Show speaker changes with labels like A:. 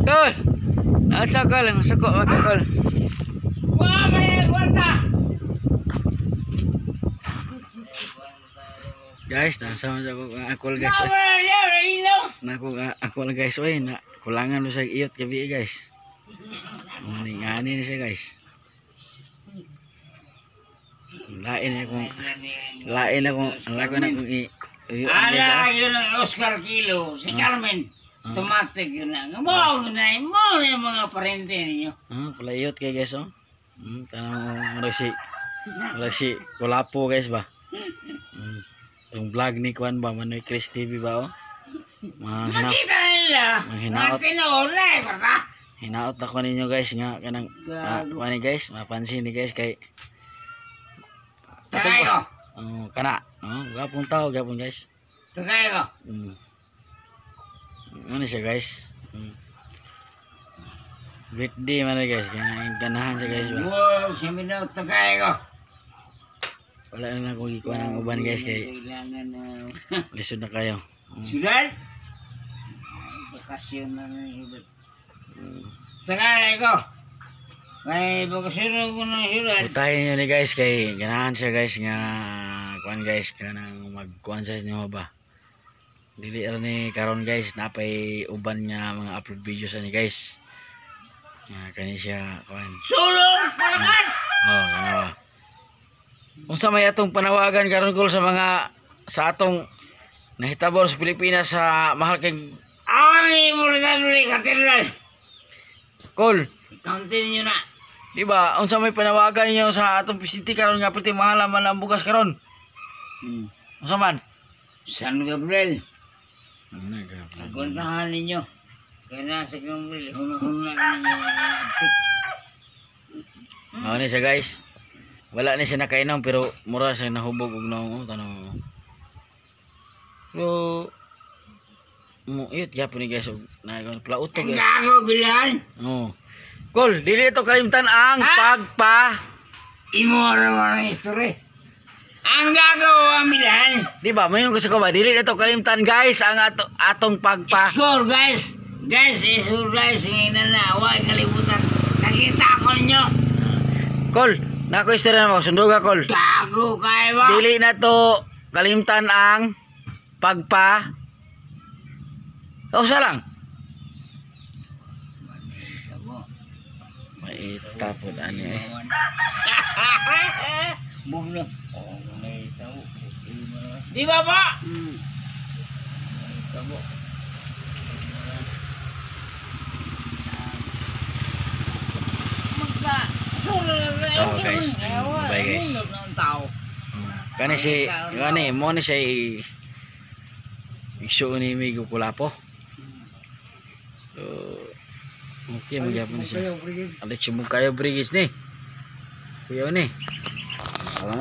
A: Kol. Asa kol, suko magkol.
B: Wah, may kwarta.
A: Guys, nasa mo sa akol guys. Ako guys, oy, na kulangan mo sa iyot gabi guys. Ngani ni siya guys. Lain akong
B: Ala, yun ang Oscar Kilo, si Carmen. Tumatig yun na. Mo na yung mga parente ninyo.
A: Pala iyot kay guys, oh. Tanang mo si Kulapo guys ba. Itong vlog ni Kwan ba, Manoy Chris TV ba, oh.
B: Makita nila.
A: Hinaot ako ninyo guys nga kanang ni guys, mapansin ni guys kay
B: Tagay ko.
A: Kana, gapong tao gapon guys.
B: Tagay ko.
A: Ano siya guys? Birthday man guys, ganahan siya guys ba.
B: Wow, siminaw tagay ko.
A: Wala na akong ikuha ng uban guys kay lisod na kayo.
B: Sudan? Bakasyon na iba. Tagay ko. May bakasyon ko na sudan.
A: Utahin nyo ni guys kay ganahan siya guys nga kuan guys kanang magkuan sa inyo ba. Dili ra ni karon guys napay uban nga mga upload videos ani guys. Kani siya kuan.
B: Sulong palakan.
A: Ano ba? Unsa may atong panawagan karon kol sa atong nahitabo sa Pilipinas sa mahal kay
B: Ay, mula na katedral.
A: Kol.
B: Continue na.
A: Di ba? Unsa may panawagan niyo sa atong presidente karon nga pati mahal man ang bugas karon? Unsa man?
B: San Gabriel. Kontahan ninyo. Kaya nasa Gabriel, hunahuna ninyo.
A: Ni siya guys. Wala ni siya nakainom pero mura siya nahubog og naong tanong. Pero mo iyot gyapon ni guys na plautog.
B: Ang gago bilan.
A: Kol, dili to kalimtan ang pagpa.
B: Imo ra mga history. Ang gagawa milan.
A: Di ba, mayon ko sa ko ba, dili na to kalimtan guys ang atong pagpa.
B: Score guys. Guys, score guys, ngayon na away kalibutan. Nakita ko ninyo.
A: Kol, nako istorya mo, sunduga Kol.
B: Gago kayo ba?
A: Dili na to kalimtan ang pagpa. Usa lang. May tapod ani eh.
B: Bugno. Di ba po? Tabo.
A: Guys. Bye guys. Kani mo ni siya isu ni Migo Kulapo. So okay magyapon siya. Alit siya mo kayo brigis ni. Kuya ni.